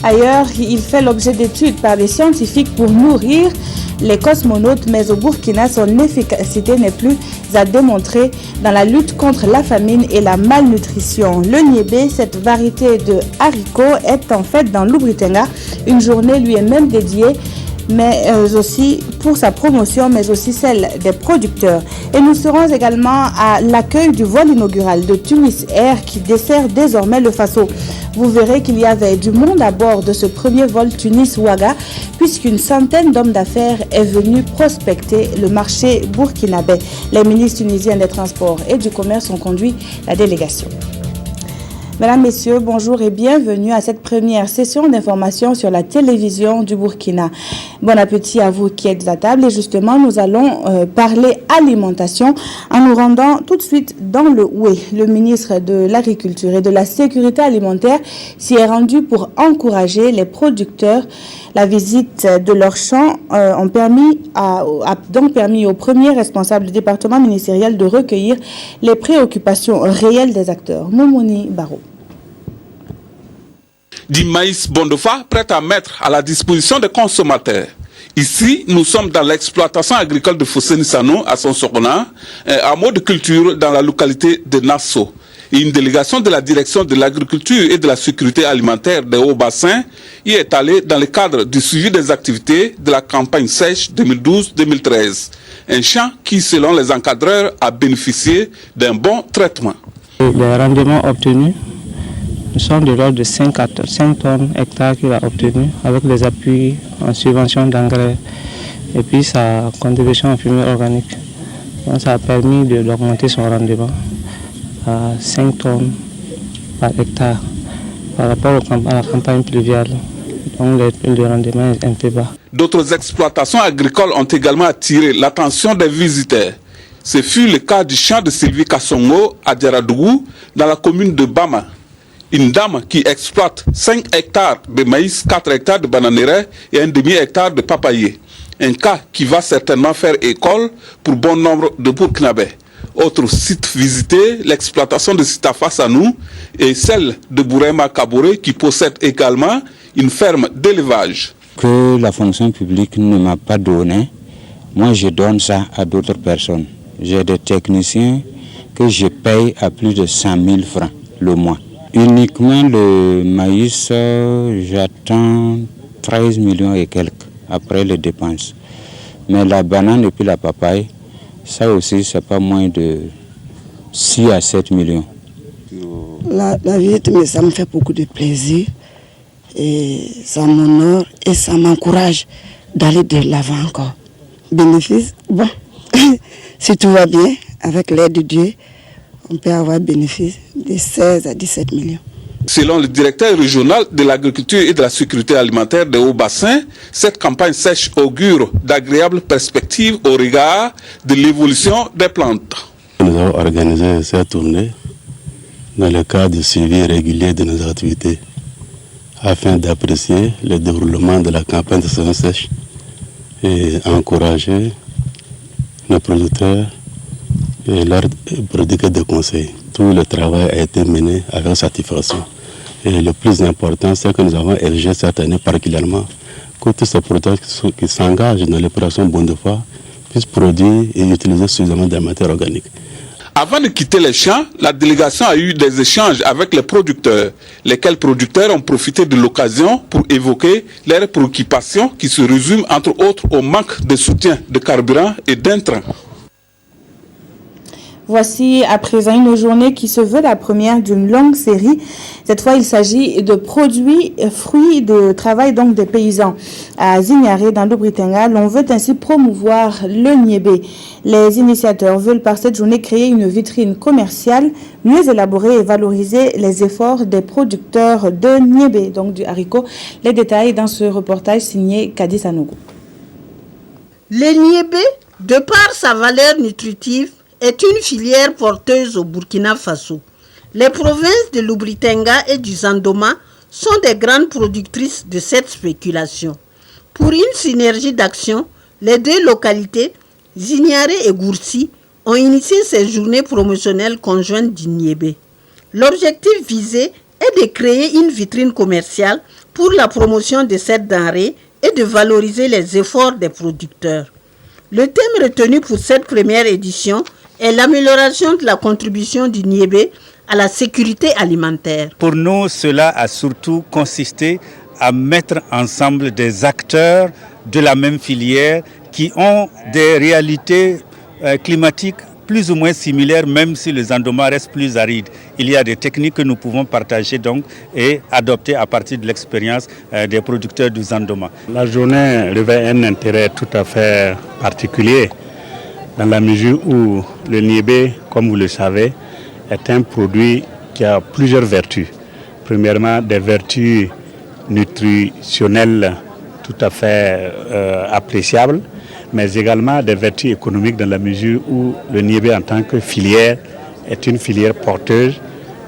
Ailleurs, il fait l'objet d'études par des scientifiques pour nourrir les cosmonautes, mais au Burkina, son efficacité n'est plus à démontrer dans la lutte contre la famine et la malnutrition. Le niébé, cette variété de haricots, est en fait dans l'Oubritanga. Une journée lui est même dédiée, mais aussi pour sa promotion, mais aussi celle des producteurs. Et nous serons également à l'accueil du vol inaugural de Tunis Air qui dessert désormais le Faso. Vous verrez qu'il y avait du monde à bord de ce premier vol Tunis-Ouaga, puisqu'une centaine d'hommes d'affaires est venue prospecter le marché burkinabé. Les ministres tunisiens des Transports et du Commerce ont conduit la délégation. Mesdames, Messieurs, bonjour et bienvenue à cette première session d'information sur la télévision du Burkina. Bon appétit à vous qui êtes à table et justement nous allons parler alimentation en nous rendant tout de suite dans le Oué. Le ministre de l'Agriculture et de la Sécurité alimentaire s'y est rendu pour encourager les producteurs. La visite de leurs champs a donc permis au premier responsable du département ministériel de recueillir les préoccupations réelles des acteurs. Moumouni Barou. Du maïs Bondofa prêt à mettre à la disposition des consommateurs. Ici, nous sommes dans l'exploitation agricole de Fosseni-Sano à Sonsorona, un hameau de culture dans la localité de Nassau. Une délégation de la direction de l'agriculture et de la sécurité alimentaire des Hauts-Bassins y est allée dans le cadre du suivi des activités de la campagne sèche 2012-2013. Un champ qui, selon les encadreurs, a bénéficié d'un bon traitement. Les rendements obtenus sont de l'ordre de 5 tonnes hectares qu'il a obtenus avec les appuis en subvention d'engrais et puis sa contribution en fumier organique. Donc ça a permis d'augmenter son rendement à 5 tonnes par hectare par rapport à la campagne pluviale. Donc le rendement est un peu bas. D'autres exploitations agricoles ont également attiré l'attention des visiteurs. Ce fut le cas du champ de Sylvie Kassongo à Djaradougou dans la commune de Bama. Une dame qui exploite 5 hectares de maïs, 4 hectares de bananeraie et un demi-hectare de papayer. Un cas qui va certainement faire école pour bon nombre de Burkinabés. Autre site visité, l'exploitation de Sitafa Sanou et celle de Bourema Kabouré qui possède également une ferme d'élevage. Que la fonction publique ne m'a pas donné, moi je donne ça à d'autres personnes. J'ai des techniciens que je paye à plus de 100 000 francs le mois. Uniquement le maïs, j'attends 13 millions et quelques après les dépenses. Mais la banane et puis la papaye, ça aussi, c'est pas moins de 6 à 7 millions. La vie, mais ça me fait beaucoup de plaisir. Et ça m'honore et ça m'encourage d'aller de l'avant encore. Bénéfice, bon, si tout va bien, avec l'aide de Dieu, on peut avoir bénéfice de 16 à 17 millions. Selon le directeur régional de l'agriculture et de la sécurité alimentaire des Hauts-Bassins, cette campagne sèche augure d'agréables perspectives au regard de l'évolution des plantes. Nous avons organisé cette tournée dans le cadre du suivi régulier de nos activités afin d'apprécier le déroulement de la campagne de saison sèche et encourager nos producteurs et leur prodiguer des conseils. Tout le travail a été mené avec satisfaction. Et le plus important, c'est que nous avons érigé cette année particulièrement que tous ces producteurs qui s'engagent dans l'opération Bondofa puissent produire et utiliser suffisamment de matières organiques. Avant de quitter les champs, la délégation a eu des échanges avec les producteurs. Lesquels producteurs ont profité de l'occasion pour évoquer leurs préoccupations qui se résument entre autres au manque de soutien de carburant et d'intrants. Voici à présent une journée qui se veut la première d'une longue série. Cette fois, il s'agit de produits, fruits de travail donc des paysans. À Zignaré, dans l'Oubritanga, l'on veut ainsi promouvoir le niébé. Les initiateurs veulent par cette journée créer une vitrine commerciale, mieux élaborer et valoriser les efforts des producteurs de niébé, donc du haricot. Les détails dans ce reportage signé Kadi Sanogo. Le niébé, de par sa valeur nutritive, est une filière porteuse au Burkina Faso. Les provinces de l'Oubritanga et du Zandoma sont des grandes productrices de cette spéculation. Pour une synergie d'action, les deux localités, Zignaré et Goursi, ont initié ces journées promotionnelles conjointes du niébé. L'objectif visé est de créer une vitrine commerciale pour la promotion de cette denrée et de valoriser les efforts des producteurs. Le thème retenu pour cette première édition est l'amélioration de la contribution du niébé à la sécurité alimentaire. Pour nous, cela a surtout consisté à mettre ensemble des acteurs de la même filière qui ont des réalités climatiques plus ou moins similaires, même si le Zandoma reste plus aride. Il y a des techniques que nous pouvons partager donc et adopter à partir de l'expérience des producteurs du Zandoma. La journée revêt un intérêt tout à fait particulier dans la mesure où le niébé, comme vous le savez, est un produit qui a plusieurs vertus. Premièrement, des vertus nutritionnelles tout à fait appréciables, mais également des vertus économiques dans la mesure où le niébé en tant que filière est une filière porteuse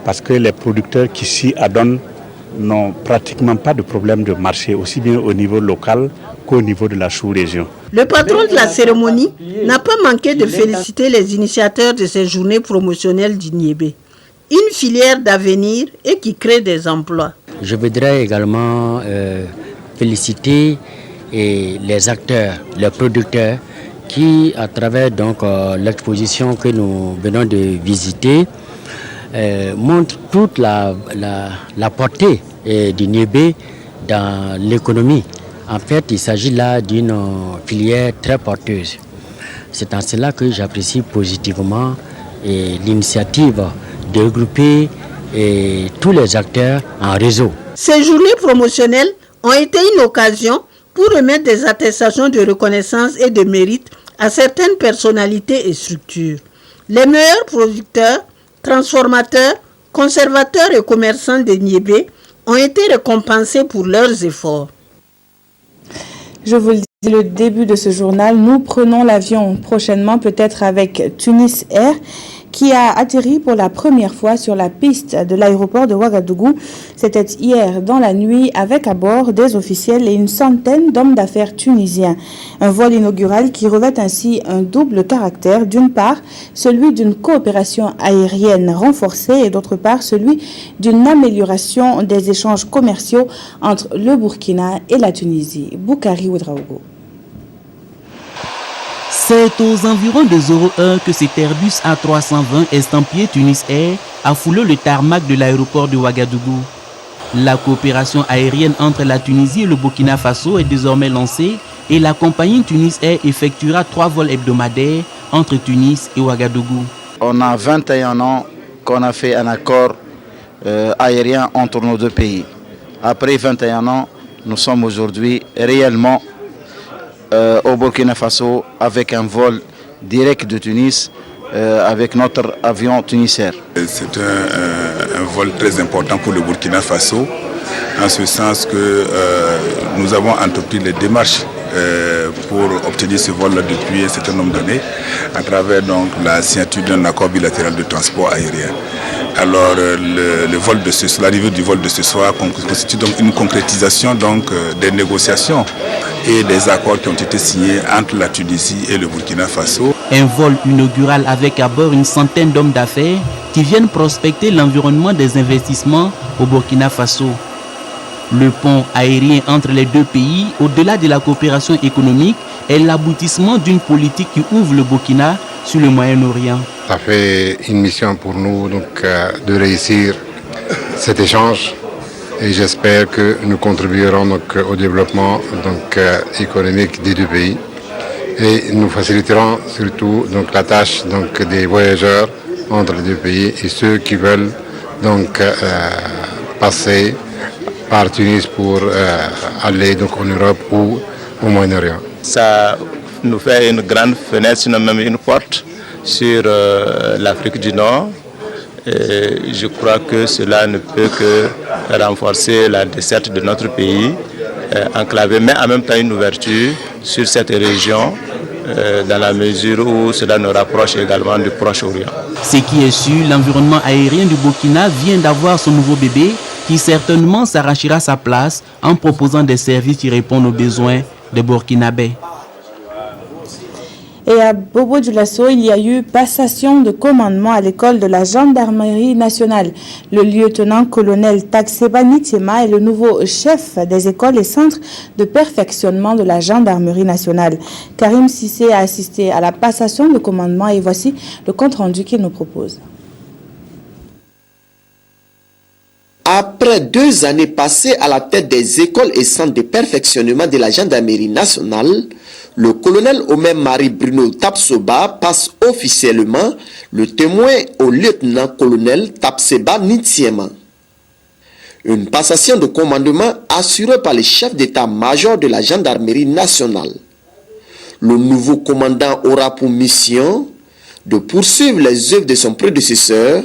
parce que les producteurs qui s'y adonnent n'ont pratiquement pas de problème de marché, aussi bien au niveau local qu'au niveau de la sous-région. Le patron de la cérémonie n'a pas manqué de féliciter les initiateurs de ces journées promotionnelles du niébé, une filière d'avenir et qui crée des emplois. Je voudrais également féliciter les acteurs, les producteurs qui, à travers l'exposition que nous venons de visiter, montrent toute la portée du niébé dans l'économie. En fait, il s'agit là d'une filière très porteuse. C'est en cela que j'apprécie positivement l'initiative de regrouper tous les acteurs en réseau. Ces journées promotionnelles ont été une occasion pour remettre des attestations de reconnaissance et de mérite à certaines personnalités et structures. Les meilleurs producteurs, transformateurs, conservateurs et commerçants de niébé ont été récompensés pour leurs efforts. Je vous le dis, le début de ce journal, nous prenons l'avion prochainement, peut-être avec Tunis Air, qui a atterri pour la première fois sur la piste de l'aéroport de Ouagadougou. C'était hier dans la nuit avec à bord des officiels et une centaine d'hommes d'affaires tunisiens. Un vol inaugural qui revêt ainsi un double caractère. D'une part, celui d'une coopération aérienne renforcée et d'autre part, celui d'une amélioration des échanges commerciaux entre le Burkina et la Tunisie. Boukari Ouedraogo. C'est aux environs de 01 que cet Airbus A320 estampillé Tunis Air a foulé le tarmac de l'aéroport de Ouagadougou. La coopération aérienne entre la Tunisie et le Burkina Faso est désormais lancée et la compagnie Tunis Air effectuera 3 vols hebdomadaires entre Tunis et Ouagadougou. On a 21 ans qu'on a fait un accord aérien entre nos deux pays. Après 21 ans, nous sommes aujourd'hui réellement au Burkina Faso avec un vol direct de Tunis avec notre avion Tunis Air. C'est un vol très important pour le Burkina Faso, en ce sens que nous avons entrepris les démarches pour obtenir ce vol depuis un certain nombre d'années à travers donc la signature d'un accord bilatéral de transport aérien. Alors l'arrivée du vol de ce soir constitue donc une concrétisation donc des négociations et des accords qui ont été signés entre la Tunisie et le Burkina Faso. Un vol inaugural avec à bord une centaine d'hommes d'affaires qui viennent prospecter l'environnement des investissements au Burkina Faso. Le pont aérien entre les deux pays, au-delà de la coopération économique, est l'aboutissement d'une politique qui ouvre le Burkina sur le Moyen-Orient. Ça fait une mission pour nous donc, de réussir cet échange et j'espère que nous contribuerons donc, au développement donc, économique des deux pays et nous faciliterons surtout donc, la tâche donc, des voyageurs entre les deux pays et ceux qui veulent donc, passer par Tunis pour aller donc, en Europe ou au Moyen-Orient. Ça nous fait une grande fenêtre, sinon même une porte sur l'Afrique du Nord. Et je crois que cela ne peut que renforcer la desserte de notre pays, enclavé, mais en même temps une ouverture sur cette région, dans la mesure où cela nous rapproche également du Proche-Orient. Ce qui est sûr, l'environnement aérien du Burkina vient d'avoir son nouveau bébé qui certainement s'arrachera sa place en proposant des services qui répondent aux besoins des Burkinabés. Et à Bobo-Dioulasso, il y a eu passation de commandement à l'école de la gendarmerie nationale. Le lieutenant-colonel Taxeba Nitiema est le nouveau chef des écoles et centres de perfectionnement de la gendarmerie nationale. Karim Sissé a assisté à la passation de commandement et voici le compte-rendu qu'il nous propose. Après 2 années passées à la tête des écoles et centres de perfectionnement de la gendarmerie nationale, le colonel Omer Marie Bruno Tapsoba passe officiellement le témoin au lieutenant-colonel Tapseba Nitiema. Une passation de commandement assurée par le chef d'état-major de la gendarmerie nationale. Le nouveau commandant aura pour mission de poursuivre les œuvres de son prédécesseur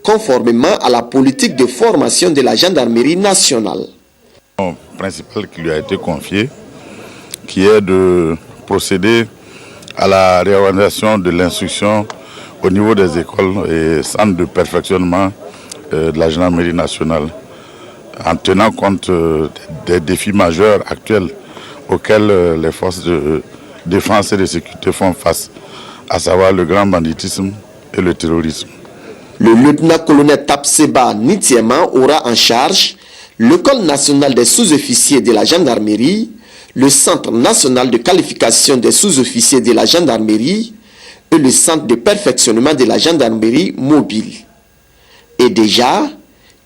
conformément à la politique de formation de la gendarmerie nationale. Le principal qui lui a été confié, qui est de procéder à la réorganisation de l'instruction au niveau des écoles et centres de perfectionnement de la gendarmerie nationale, en tenant compte des défis majeurs actuels auxquels les forces de défense et de sécurité font face, à savoir le grand banditisme et le terrorisme. Le lieutenant-colonel Tapseba Nitiema aura en charge l'École nationale des sous-officiers de la gendarmerie, le Centre national de qualification des sous-officiers de la gendarmerie et le Centre de perfectionnement de la gendarmerie mobile. Et déjà,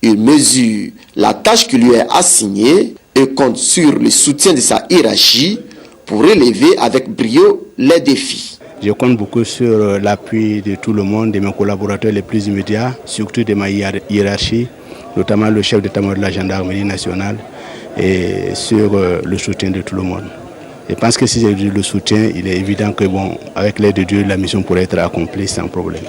il mesure la tâche qui lui est assignée et compte sur le soutien de sa hiérarchie pour relever avec brio les défis. Je compte beaucoup sur l'appui de tout le monde, de mes collaborateurs les plus immédiats, surtout de ma hiérarchie, notamment le chef d'état-major de la gendarmerie nationale, et sur le soutien de tout le monde. Je pense que si j'ai eu le soutien, il est évident que, avec l'aide de Dieu, la mission pourrait être accomplie sans problème.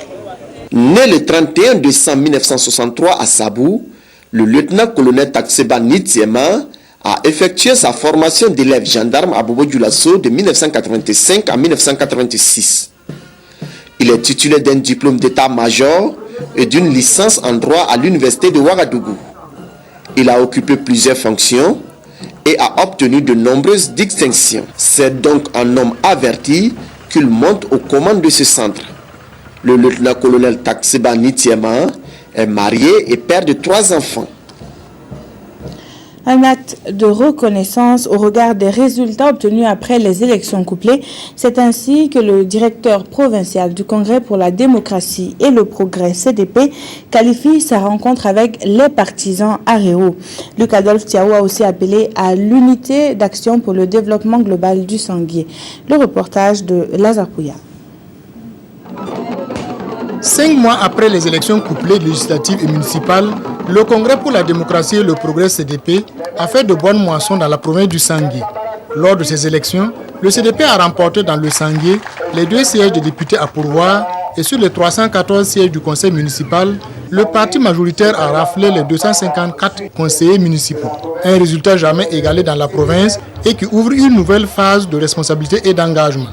Né le 31 décembre 1963 à Sabou, le lieutenant-colonel Taxeba Nitiema a effectué sa formation d'élève gendarme à Bobo-Dioulasso de 1985 à 1986. Il est titulaire d'un diplôme d'état-major et d'une licence en droit à l'université de Ouagadougou. Il a occupé plusieurs fonctions et a obtenu de nombreuses distinctions. C'est donc un homme averti qu'il monte aux commandes de ce centre. Le lieutenant-colonel Taxeba Nitiema est marié et père de 3 enfants. Un acte de reconnaissance au regard des résultats obtenus après les élections couplées. C'est ainsi que le directeur provincial du Congrès pour la démocratie et le progrès CDP qualifie sa rencontre avec les partisans à Réau. Luc-Adolphe Thiaou a aussi appelé à l'unité d'action pour le développement global du Sanguier. Le reportage de Lazare Pouya. 5 mois après les élections couplées législatives et municipales, le Congrès pour la démocratie et le progrès CDP a fait de bonnes moissons dans la province du Sanguier. Lors de ces élections, le CDP a remporté dans le Sanguier les 2 sièges de députés à pourvoir et sur les 314 sièges du conseil municipal, le parti majoritaire a raflé les 254 conseillers municipaux. Un résultat jamais égalé dans la province et qui ouvre une nouvelle phase de responsabilité et d'engagement.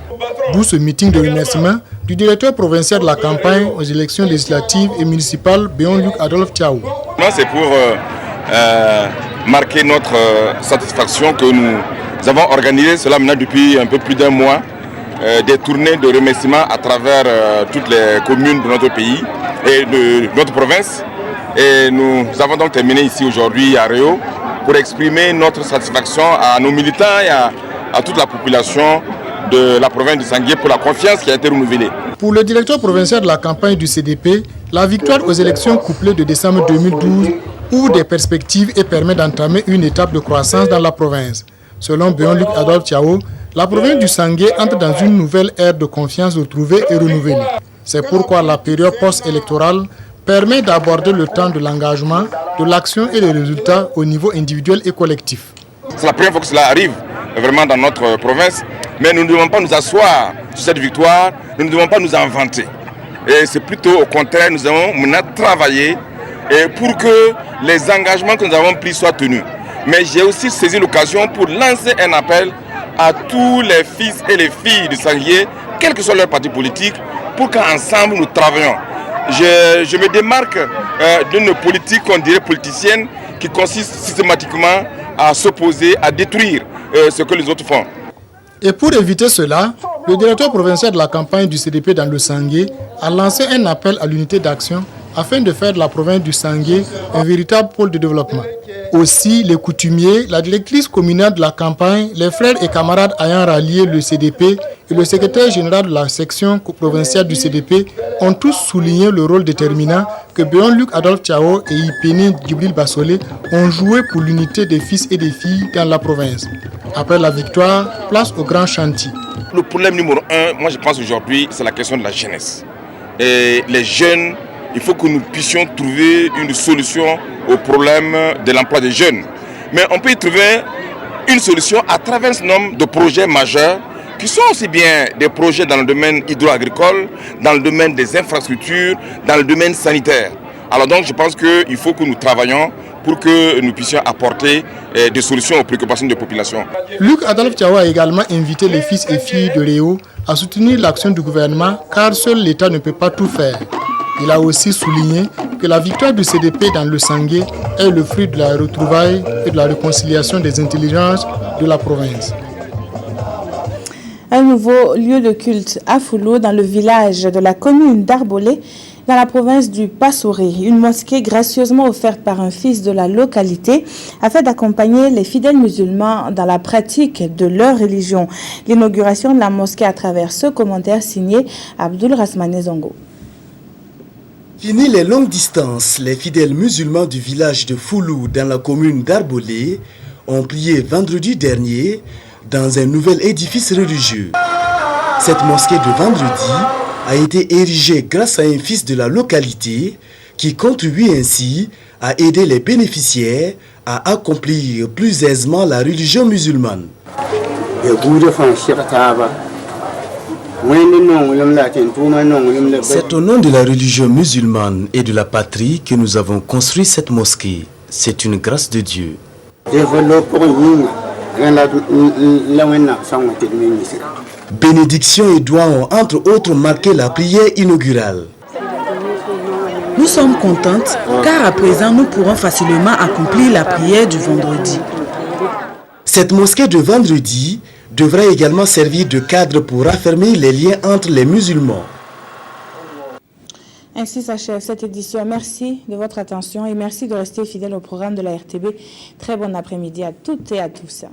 D'où ce meeting de remerciement du directeur provincial de la campagne aux élections législatives et municipales, Béon Luc-Adolphe Thiaou. C'est pour marquer notre satisfaction que nous avons organisé cela maintenant depuis un peu plus d'1 mois, des tournées de remerciements à travers toutes les communes de notre pays et de notre province. Et nous avons donc terminé ici aujourd'hui à Réau pour exprimer notre satisfaction à nos militants et à toute la population de la province du Sanguier pour la confiance qui a été renouvelée. Pour le directeur provincial de la campagne du CDP, la victoire aux élections couplées de décembre 2012 ouvre des perspectives et permet d'entamer une étape de croissance dans la province. Selon Béon Luc-Adolphe Thiaou, la province du Sanguier entre dans une nouvelle ère de confiance retrouvée et renouvelée. C'est pourquoi la période post-électorale permet d'aborder le temps de l'engagement, de l'action et des résultats au niveau individuel et collectif. C'est la première fois que cela arrive vraiment dans notre province, mais nous ne devons pas nous asseoir sur cette victoire, nous ne devons pas nous inventer. Et c'est plutôt au contraire, nous avons maintenant travaillé pour que les engagements que nous avons pris soient tenus. Mais j'ai aussi saisi l'occasion pour lancer un appel à tous les fils et les filles du Sanguier, quel que soit leur parti politique, pour qu'ensemble nous travaillions. Je me démarque d'une politique qu'on dirait politicienne qui consiste systématiquement à s'opposer, à détruire ce que les autres font. Et pour éviter cela, le directeur provincial de la campagne du CDP dans le Sangué a lancé un appel à l'unité d'action afin de faire de la province du Sangué un véritable pôle de développement. Aussi, les coutumiers, la directrice communale de la campagne, les frères et camarades ayant rallié le CDP et le secrétaire général de la section provinciale du CDP ont tous souligné le rôle déterminant que Béon-Luc Adolphe Thiaw et Ipeni Djibril Bassolé ont joué pour l'unité des fils et des filles dans la province. Après la victoire, place au grand chantier. Le problème numéro 1, moi je pense aujourd'hui, c'est la question de la jeunesse. Et les jeunes, il faut que nous puissions trouver une solution au problème de l'emploi des jeunes. Mais on peut y trouver une solution à travers un nombre de projets majeurs qui sont aussi bien des projets dans le domaine hydro-agricole, dans le domaine des infrastructures, dans le domaine sanitaire. Alors donc je pense qu'il faut que nous travaillions pour que nous puissions apporter des solutions aux préoccupations des populations. Luc Adolphe Thiaw a également invité les fils et filles de Réau à soutenir l'action du gouvernement car seul l'État ne peut pas tout faire. Il a aussi souligné que la victoire du CDP dans le Sangué est le fruit de la retrouvaille et de la réconciliation des intelligences de la province. Un nouveau lieu de culte à Foulou, dans le village de la commune d'Arbolé, dans la province du Passouré. Une mosquée gracieusement offerte par un fils de la localité afin d'accompagner les fidèles musulmans dans la pratique de leur religion. L'inauguration de la mosquée à travers ce commentaire signé Abdul Rasmane Zongo. Fini les longues distances, les fidèles musulmans du village de Foulou dans la commune d'Arbolé ont prié vendredi dernier dans un nouvel édifice religieux. Cette mosquée de vendredi a été érigée grâce à un fils de la localité qui contribue ainsi à aider les bénéficiaires à accomplir plus aisément la religion musulmane. C'est au nom de la religion musulmane et de la patrie que nous avons construit cette mosquée. C'est une grâce de Dieu. Bénédiction et doigts ont entre autres marqué la prière inaugurale. Nous sommes contentes car à présent nous pourrons facilement accomplir la prière du vendredi. Cette mosquée de vendredi devra également servir de cadre pour raffermir les liens entre les musulmans. Ainsi s'achève cette édition. Merci de votre attention et merci de rester fidèle au programme de la RTB. Très bon après-midi à toutes et à tous.